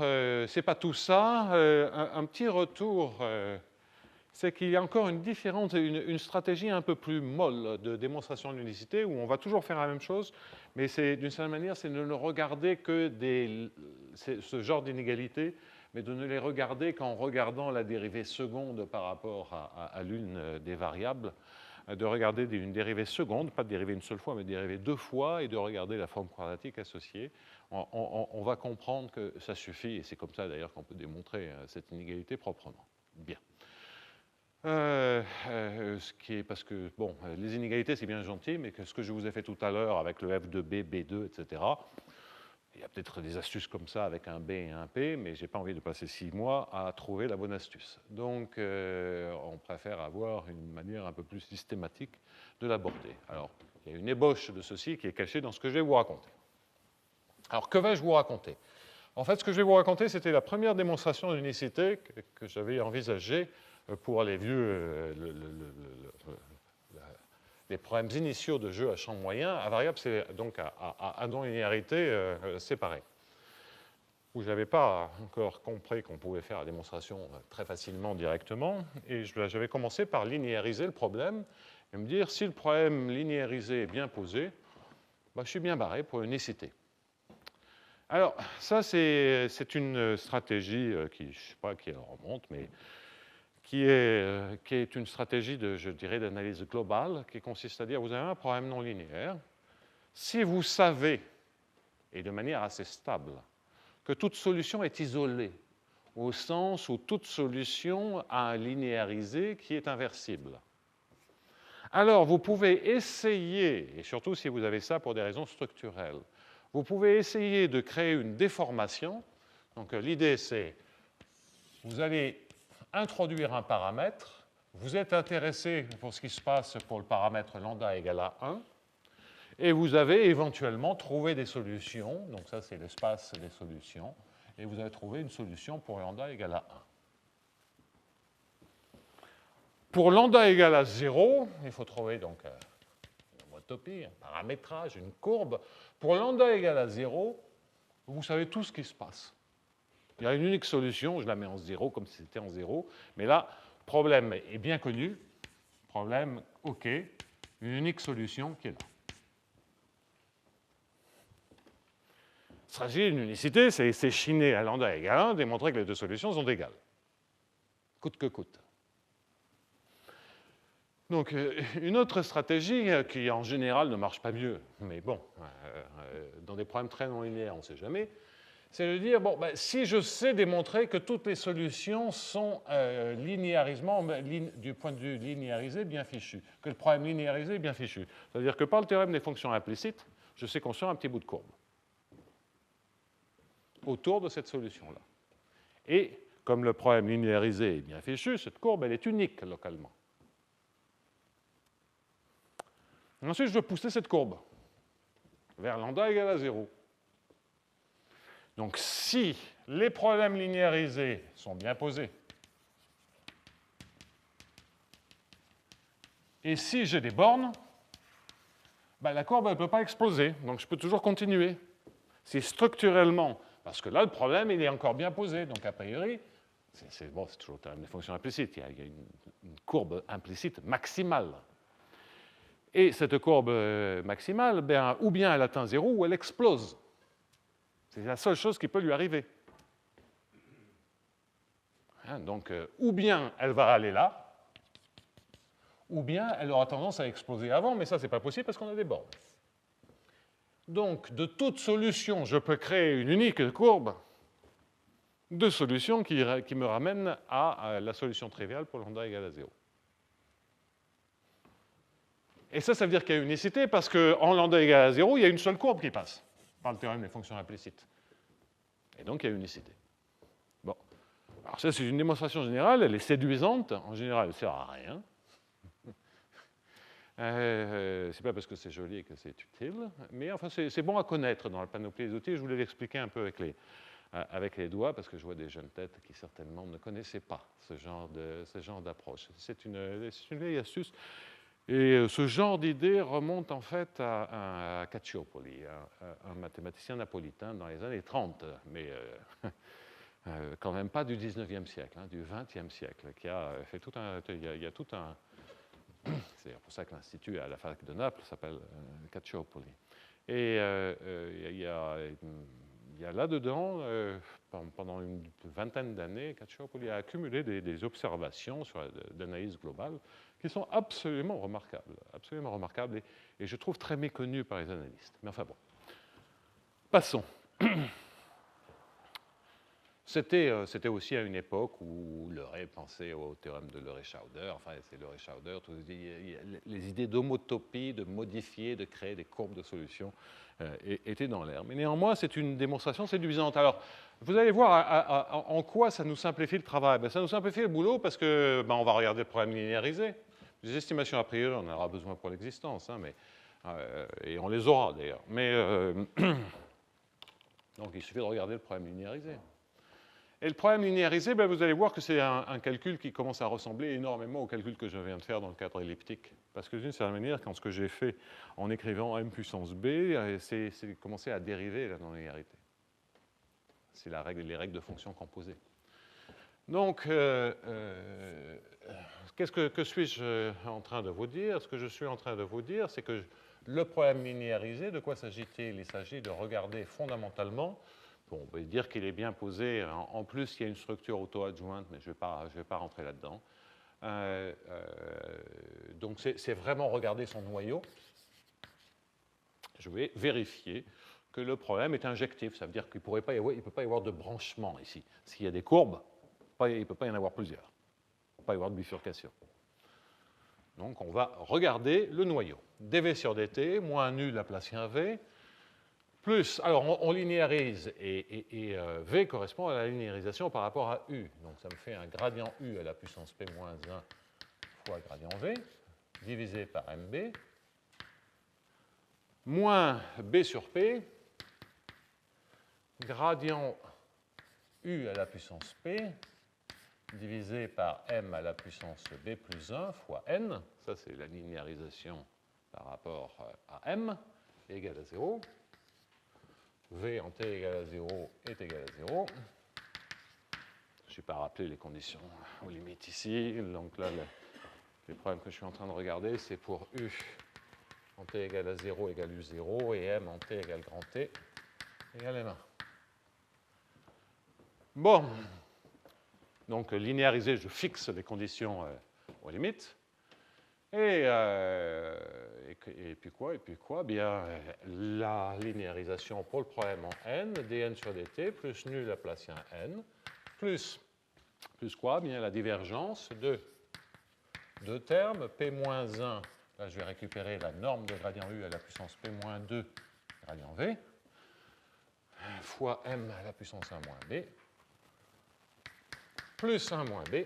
c'est pas tout ça. Un petit retour c'est qu'il y a encore une stratégie un peu plus molle de démonstration de l'unicité, où on va toujours faire la même chose, mais d'une certaine manière, c'est de ne regarder que ce genre d'inégalités, mais de ne les regarder qu'en regardant la dérivée seconde par rapport à l'une des variables, de regarder une dérivée seconde, pas de dérivée une seule fois, mais de dérivée deux fois, et de regarder la forme quadratique associée. On va comprendre que ça suffit, et c'est comme ça d'ailleurs qu'on peut démontrer cette inégalité proprement. Bien. Parce que, bon, les inégalités, c'est bien gentil, mais ce que je vous ai fait tout à l'heure avec le F de B, B2, etc., il y a peut-être des astuces comme ça avec un B et un P, mais je n'ai pas envie de passer 6 mois à trouver la bonne astuce. Donc, on préfère avoir une manière un peu plus systématique de l'aborder. Alors, il y a une ébauche de ceci qui est cachée dans ce que je vais vous raconter. Alors, que vais-je vous raconter? En fait, ce que je vais vous raconter, c'était la première démonstration d'unicité que j'avais envisagée pour les les problèmes initiaux de jeu à champ moyen, à variable, c'est donc à non-linéarité séparée. Où je n'avais pas encore compris qu'on pouvait faire la démonstration très facilement directement, et j'avais commencé par linéariser le problème, et me dire, si le problème linéarisé est bien posé, bah, je suis bien barré pour unicité. Alors, ça, c'est une stratégie qui, je ne sais pas qui remonte, mais qui est une stratégie, je dirais, d'analyse globale, qui consiste à dire, vous avez un problème non linéaire. Si vous savez, et de manière assez stable, que toute solution est isolée, au sens où toute solution a un linéarisé qui est inversible, alors vous pouvez essayer, et surtout si vous avez ça pour des raisons structurelles, vous pouvez essayer de créer une déformation. Donc l'idée, c'est, vous allez introduire un paramètre, vous êtes intéressé pour ce qui se passe pour le paramètre lambda égale à 1, et vous avez éventuellement trouvé des solutions, donc ça c'est l'espace des solutions, et vous avez trouvé une solution pour lambda égale à 1. Pour lambda égale à 0, il faut trouver donc une homotopie, un paramétrage, une courbe. Pour lambda égale à 0, vous savez tout ce qui se passe. Il y a une unique solution, je la mets en 0 comme si c'était en 0, mais là, problème est bien connu, problème OK, une unique solution qui est là. Stratégie d'une unicité, c'est chiner à lambda égale 1, démontrer que les deux solutions sont égales, coûte que coûte. Donc, une autre stratégie qui en général ne marche pas mieux, mais bon, dans des problèmes très non linéaires, on ne sait jamais, c'est de dire, bon, ben, si je sais démontrer que toutes les solutions sont linéarisement, du point de vue linéarisé, bien fichues, que le problème linéarisé est bien fichu. C'est-à-dire que par le théorème des fonctions implicites, je sais construire un petit bout de courbe autour de cette solution-là. Et comme le problème linéarisé est bien fichu, cette courbe, elle est unique localement. Ensuite, je veux pousser cette courbe vers lambda égale à 0. Donc, si les problèmes linéarisés sont bien posés, et si j'ai des bornes, ben, la courbe ne peut pas exploser, donc je peux toujours continuer. Si structurellement, parce que là, le problème, il est encore bien posé, donc a priori, c'est toujours le théorème des fonctions implicites, il y a une courbe implicite maximale. Et cette courbe maximale, ben, ou bien elle atteint 0, ou elle explose. C'est la seule chose qui peut lui arriver. Hein, donc, ou bien elle va aller là, ou bien elle aura tendance à exploser avant, mais ça, ce n'est pas possible parce qu'on a des bornes. Donc, de toute solution, je peux créer une unique courbe de solution qui me ramène à la solution triviale pour lambda égale à 0. Et ça veut dire qu'il y a unicité parce qu'en lambda égale à 0, il y a une seule courbe qui passe par le théorème des fonctions implicites. Et donc, il y a unicité. Bon. Alors ça, c'est une démonstration générale, elle est séduisante. En général, elle ne sert à rien. C'est pas parce que c'est joli que c'est utile, mais enfin, c'est bon à connaître dans la panoplie des outils. Je voulais l'expliquer un peu avec les doigts, parce que je vois des jeunes têtes qui certainement ne connaissaient pas ce genre d'approche. C'est une vieille astuce. Et ce genre d'idée remonte en fait à Cacciopoli, un mathématicien napolitain dans les années 30. Mais quand même pas du 19e siècle, hein, du 20e siècle, qui a fait tout un... Il y a tout un... C'est pour ça que l'Institut à la fac de Naples s'appelle Calciopoli. Et il y a là-dedans, pendant une vingtaine d'années, Calciopoli a accumulé des observations d'analyse globale qui sont absolument remarquables et je trouve très méconnues par les analystes. Mais enfin bon, passons. C'était aussi à une époque où Leray pensait au théorème de Leray-Schauder, enfin c'est Leray-Schauder, les idées d'homotopie, de modifier, de créer des courbes de solutions étaient dans l'air. Mais néanmoins, c'est une démonstration séduisante. Alors, vous allez voir en quoi ça nous simplifie le travail. Ben, ça nous simplifie le boulot parce que on va regarder le problème linéarisé. Les estimations a priori, on en aura besoin pour l'existence, hein, et on les aura d'ailleurs. Mais donc il suffit de regarder le problème linéarisé. Et le problème linéarisé, ben, vous allez voir que c'est un calcul qui commence à ressembler énormément au calcul que je viens de faire dans le cadre elliptique. Parce que d'une certaine manière, quand ce que j'ai fait en écrivant m puissance b, c'est commencer à dériver la non-linéarité. C'est les règles de fonctions composées. Donc, que suis-je en train de vous dire? Ce que je suis en train de vous dire, c'est que le problème linéarisé, de quoi s'agit-il? Il s'agit de regarder fondamentalement. Bon, on peut dire qu'il est bien posé. En plus, il y a une structure auto-adjointe, mais je ne vais pas rentrer là-dedans. Donc, c'est vraiment regarder son noyau. Je vais vérifier que le problème est injectif. Ça veut dire qu'il ne peut pas y avoir de branchement ici. S'il y a des courbes, il ne peut pas y en avoir plusieurs. Il ne peut pas y avoir de bifurcation. Donc, on va regarder le noyau. dv sur dt, moins nu Laplacien v, plus, alors on linéarise, et V correspond à la linéarisation par rapport à U. Donc ça me fait un gradient U à la puissance P-1 fois gradient V, divisé par MB, moins B sur P, gradient U à la puissance P, divisé par M à la puissance B plus 1 fois N, ça c'est la linéarisation par rapport à M, égale à 0. V en t égale à 0 est égal à 0. Je n'ai pas rappelé les conditions aux limites ici. Donc là, les problèmes que je suis en train de regarder, c'est pour U en t égale à 0 égale U0 et M en t égale grand T égale M1. Bon. Donc linéarisé, je fixe les conditions aux limites. Et puis quoi? Bien, la linéarisation pour le problème en n, dn sur dt, plus nu Laplacien n, plus quoi? Bien, la divergence de deux termes, p-1, là je vais récupérer la norme de gradient u à la puissance p-2 gradient v, fois m à la puissance 1 moins b, plus 1 moins b,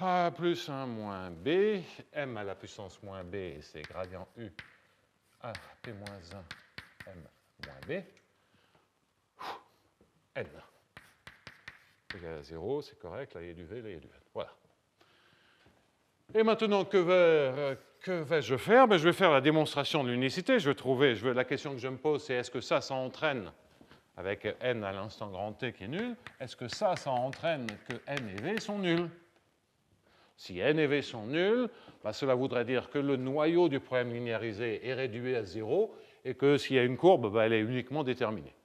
A plus 1 moins b, m à la puissance moins b, c'est gradient u à p moins 1, m moins b, n. Égal à 0, c'est correct, là il y a du v, là il y a du n. Voilà. Et maintenant, que vais-je faire? Ben, je vais faire la démonstration de l'unicité. La question que je me pose, c'est est-ce que ça entraîne, avec n à l'instant grand t qui est nul, est-ce que ça entraîne que n et v sont nuls? Si n et v sont nuls, ben cela voudrait dire que le noyau du problème linéarisé est réduit à 0 et que s'il y a une courbe, ben elle est uniquement déterminée.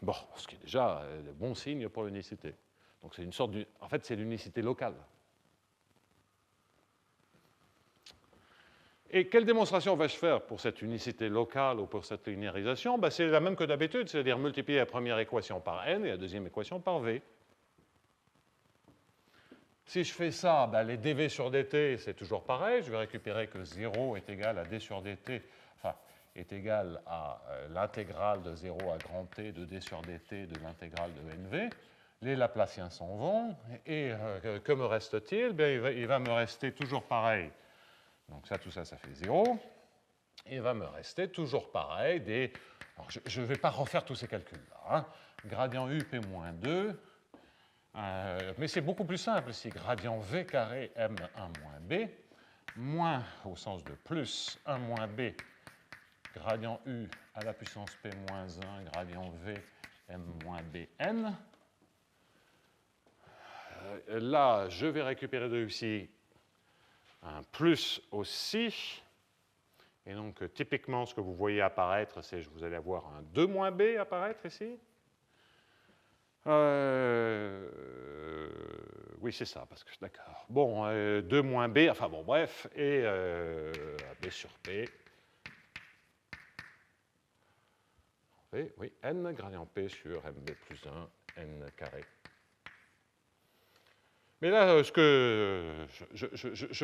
Bon, ce qui est déjà de bon signe pour l'unicité. Donc c'est une sorte de... En fait, c'est l'unicité locale. Et quelle démonstration vais-je faire pour cette unicité locale ou pour cette linéarisation? Ben, c'est la même que d'habitude, c'est-à-dire multiplier la première équation par n et la deuxième équation par v. Si je fais ça, ben, les dv sur dt, c'est toujours pareil. Je vais récupérer que 0 est égal à d sur dt, enfin, est égal à l'intégrale de 0 à grand T de d sur dt de l'intégrale de nv. Les Laplaciens s'en vont. Et que me reste-t-il? Ben, il va me rester toujours pareil. Donc ça, tout ça, ça fait 0. Il va me rester toujours pareil des... Alors, je ne vais pas refaire tous ces calculs-là. Hein. Gradient u p-2... mais c'est beaucoup plus simple ici. Gradient v carré m1 moins b, moins au sens de plus 1 moins b gradient U à la puissance P moins 1, gradient V, M moins Bn. Là, je vais récupérer de ici un plus aussi. Et donc, typiquement, ce que vous voyez apparaître, c'est que vous allez avoir un 2 moins B apparaître ici. Oui, c'est ça, parce que d'accord. Bon, 2 moins B, enfin bon, bref, et B sur P. P, oui, N, gradient P sur MB plus 1, N carré. Mais là, je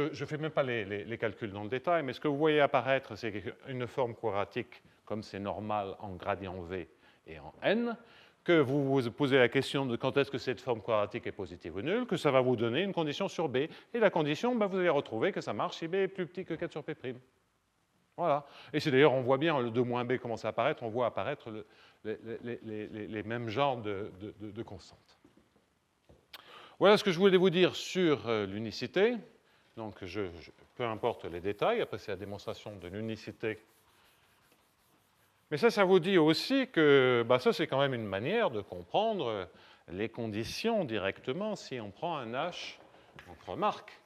ne fais même pas les calculs dans le détail, mais ce que vous voyez apparaître, c'est une forme quadratique, comme c'est normal en gradient V et en N, que vous vous posez la question de quand est-ce que cette forme quadratique est positive ou nulle, que ça va vous donner une condition sur B. Et la condition, vous allez retrouver que ça marche si B est plus petit que 4 sur P'. Voilà. Et c'est d'ailleurs, on voit bien, le 2 moins B commence à apparaître, on voit apparaître les mêmes genres de constantes. Voilà ce que je voulais vous dire sur l'unicité. Donc, peu importe les détails, après c'est la démonstration de l'unicité. Mais ça vous dit aussi que ça, c'est quand même une manière de comprendre les conditions directement si on prend un H. Donc, remarque,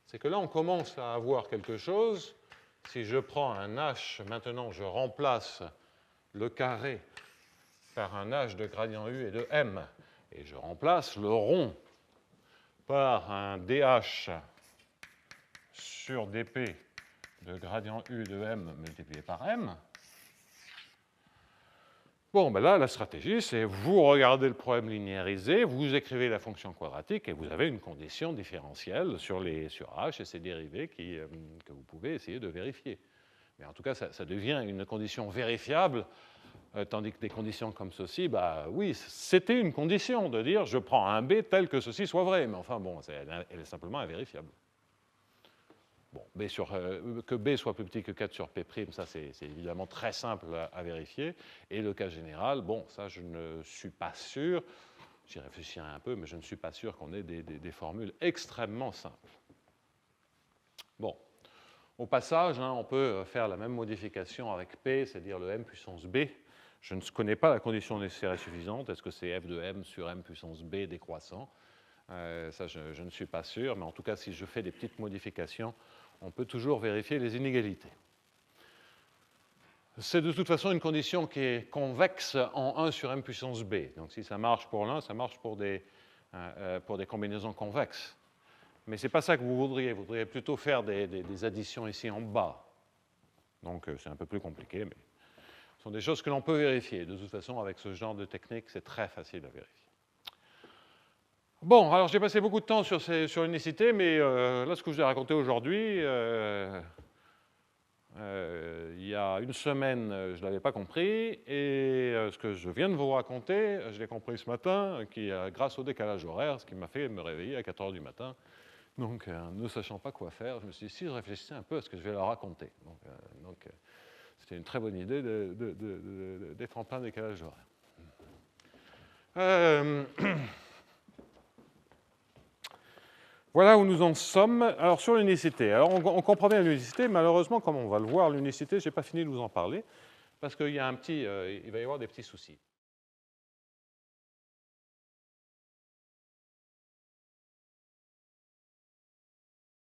c'est que là, on commence à avoir quelque chose. Si je prends un H, maintenant, je remplace le carré par un H de gradient U et de M. Et je remplace le rond par un dH sur dP de gradient U de M multiplié par M. Bon, là, la stratégie, c'est vous regardez le problème linéarisé, vous écrivez la fonction quadratique et vous avez une condition différentielle sur H et ses dérivés que vous pouvez essayer de vérifier. Mais en tout cas, ça devient une condition vérifiable, tandis que des conditions comme ceci, oui, c'était une condition de dire je prends un B tel que ceci soit vrai, mais enfin, bon, elle est simplement invérifiable. Bon, que B soit plus petit que 4 sur P', ça c'est évidemment très simple à vérifier. Et le cas général, bon, ça je ne suis pas sûr, j'y réfléchirai un peu, mais je ne suis pas sûr qu'on ait des formules extrêmement simples. Bon, au passage, on peut faire la même modification avec P, c'est-à-dire le M puissance B. Je ne connais pas la condition nécessaire et suffisante. Est-ce que c'est F de M sur M puissance B décroissant? Ça, je ne suis pas sûr, mais en tout cas, si je fais des petites modifications, on peut toujours vérifier les inégalités. C'est de toute façon une condition qui est convexe en 1 sur M puissance B. Donc si ça marche pour l'un, ça marche pour des combinaisons convexes. Mais ce n'est pas ça que vous voudriez. Vous voudriez plutôt faire des additions ici en bas. Donc c'est un peu plus compliqué, mais ce sont des choses que l'on peut vérifier. De toute façon, avec ce genre de technique, c'est très facile à vérifier. Bon, alors j'ai passé beaucoup de temps sur l'unicité, mais là, ce que je vous ai raconté aujourd'hui, il y a une semaine, je ne l'avais pas compris, et ce que je viens de vous raconter, je l'ai compris ce matin, grâce au décalage horaire, ce qui m'a fait me réveiller à 4 heures du matin. Donc, ne sachant pas quoi faire, je me suis dit, si je réfléchissais un peu à ce que je vais leur raconter. Donc c'était une très bonne idée d'être en plein décalage horaire. Voilà où nous en sommes. Alors, sur l'unicité. Alors, on comprend bien l'unicité. Malheureusement, comme on va le voir, l'unicité, je n'ai pas fini de vous en parler, parce qu'il va y avoir des petits soucis.